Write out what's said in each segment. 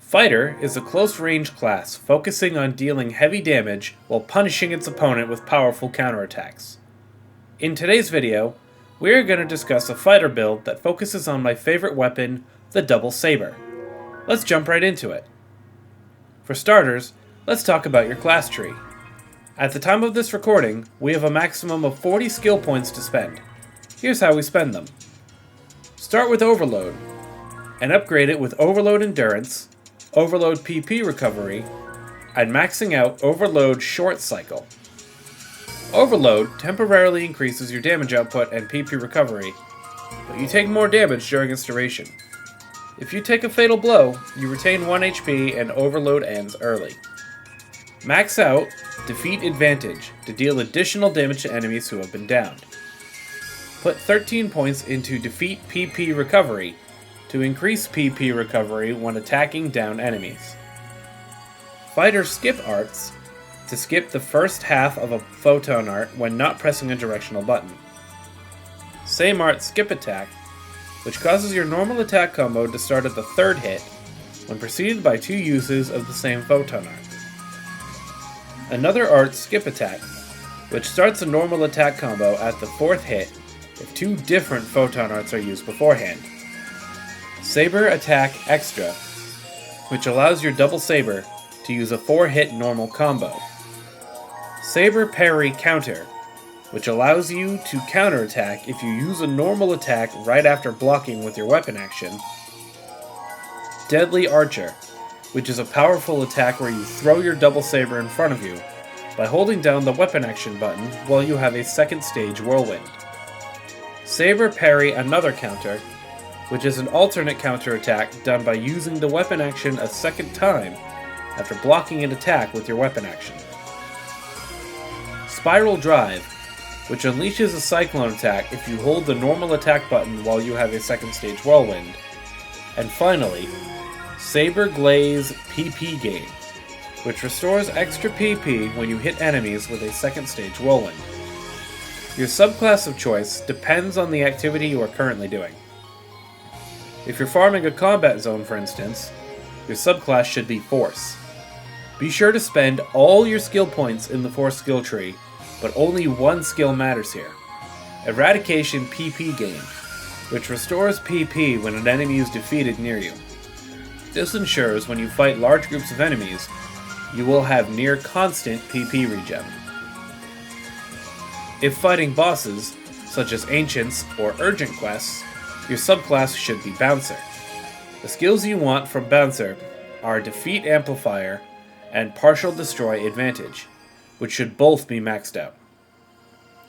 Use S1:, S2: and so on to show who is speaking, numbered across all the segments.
S1: Fighter is a close-range class focusing on dealing heavy damage while punishing its opponent with powerful counterattacks. In today's video, we are going to discuss a fighter build that focuses on my favorite weapon, the Double Saber. Let's jump right into it. For starters, let's talk about your class tree. At the time of this recording, we have a maximum of 40 skill points to spend. Here's how we spend them. Start with Overload, and upgrade it with Overload Endurance, Overload PP Recovery, and maxing out Overload Short Cycle. Overload temporarily increases your damage output and PP recovery, but you take more damage during its duration. If you take a fatal blow, you retain 1 HP and Overload ends early. Max out Defeat Advantage to deal additional damage to enemies who have been downed. Put 13 points into Defeat PP Recovery to increase PP recovery when attacking down enemies. Fighter Skip Arts to skip the first half of a photon art when not pressing a directional button. Same art Skip Attack, which causes your normal attack combo to start at the third hit when preceded by 2 uses of the same photon art. Another art Skip Attack, which starts a normal attack combo at the 4th hit if 2 different photon arts are used beforehand. Saber Attack Extra, which allows your Double Saber to use a 4-hit normal combo. Saber Parry Counter, which allows you to counterattack if you use a normal attack right after blocking with your weapon action. Deadly Archer, which is a powerful attack where you throw your Double Saber in front of you by holding down the weapon action button while you have a second stage whirlwind. Saber Parry Another Counter, which is an alternate counterattack done by using the weapon action a second time after blocking an attack with your weapon action. Spiral Drive, which unleashes a cyclone attack if you hold the normal attack button while you have a second stage whirlwind. And finally, Saber Glaze PP Gain, which restores extra PP when you hit enemies with a second stage whirlwind. Your subclass of choice depends on the activity you are currently doing. If you're farming a combat zone, for instance, your subclass should be Force. Be sure to spend all your skill points in the Force skill tree, but only one skill matters here: Eradication PP Gain, which restores PP when an enemy is defeated near you. This ensures when you fight large groups of enemies, you will have near constant PP regen. If fighting bosses, such as Ancients or Urgent quests, your subclass should be Bouncer. The skills you want from Bouncer are Defeat Amplifier and Partial Destroy Advantage, which should both be maxed out.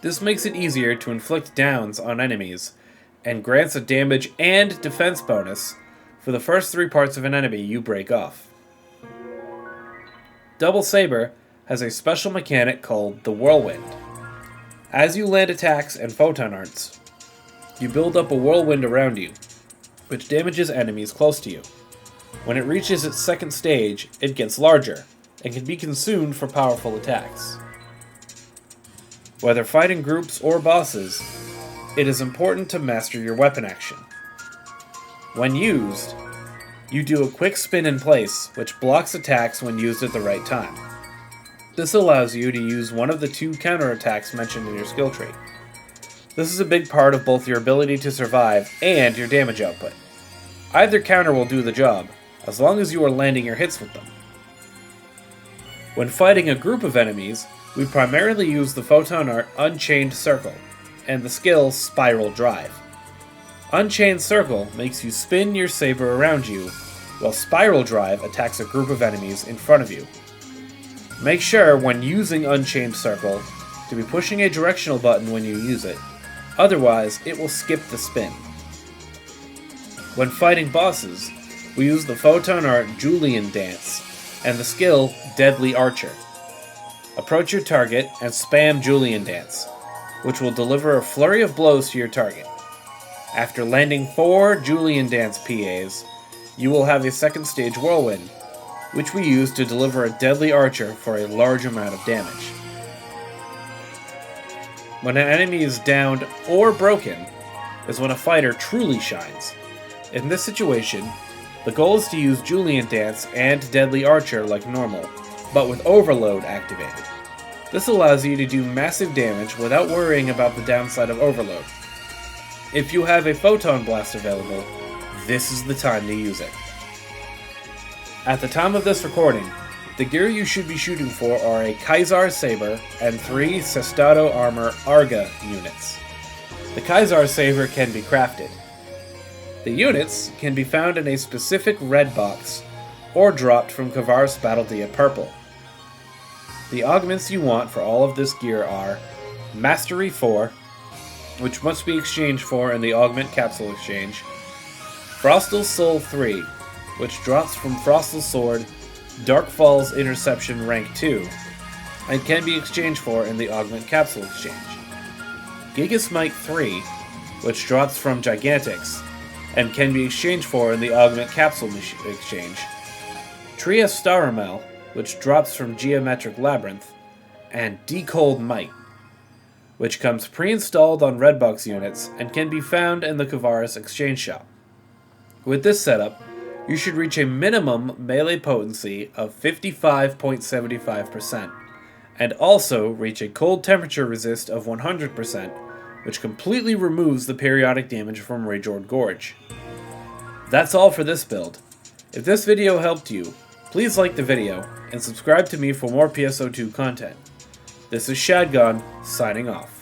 S1: This makes it easier to inflict downs on enemies, and grants a damage and defense bonus for the first 3 parts of an enemy you break off. Double Saber has a special mechanic called the Whirlwind. As you land attacks and photon arts, you build up a whirlwind around you, which damages enemies close to you. When it reaches its second stage, it gets larger, and can be consumed for powerful attacks. Whether fighting groups or bosses, it is important to master your weapon action. When used, you do a quick spin in place, which blocks attacks when used at the right time. This allows you to use one of the 2 counterattacks mentioned in your skill tree. This is a big part of both your ability to survive and your damage output. Either counter will do the job, as long as you are landing your hits with them. When fighting a group of enemies, we primarily use the photon art Unchained Circle, and the skill Spiral Drive. Unchained Circle makes you spin your saber around you, while Spiral Drive attacks a group of enemies in front of you. Make sure when using Unchained Circle to be pushing a directional button when you use it, otherwise it will skip the spin. When fighting bosses, we use the photon art Julian Dance and the skill Deadly Archer. Approach your target and spam Julian Dance, which will deliver a flurry of blows to your target. After landing 4 Julian Dance PAs, you will have a second stage whirlwind, which we use to deliver a Deadly Archer for a large amount of damage. When an enemy is downed or broken is when a fighter truly shines. In this situation, The goal is to use Julian Dance and Deadly Archer like normal, but with Overload activated. This allows you to do massive damage without worrying about the downside of Overload. If you have a Photon Blast available, this is the time to use it. At the time of this recording, the gear you should be shooting for are a Kaisar Saber and 3 Sestado Armor Arga units. The Kaisar Saber can be crafted. The units can be found in a specific red box or dropped from Kavaris Battledia Purple. The augments you want for all of this gear are Mastery 4, which must be exchanged for in the Augment Capsule Exchange, Frostal Soul 3, which drops from Frostal Sword, Darkfall's Interception Rank 2, and can be exchanged for in the Augment Capsule Exchange, Gigasmite 3, which drops from Gigantics, and can be exchanged for in the Augment Capsule Exchange, Tria Staramel, which drops from Geometric Labyrinth, and Decold Might, which comes pre-installed on Redbox units and can be found in the Kavaris Exchange Shop. With this setup, you should reach a minimum melee potency of 55.75%, and also reach a cold temperature resist of 100%, which completely removes the periodic damage from Rajord Gorge. That's all for this build. If this video helped you, please like the video, and subscribe to me for more PSO2 content. This is Shadgon, signing off.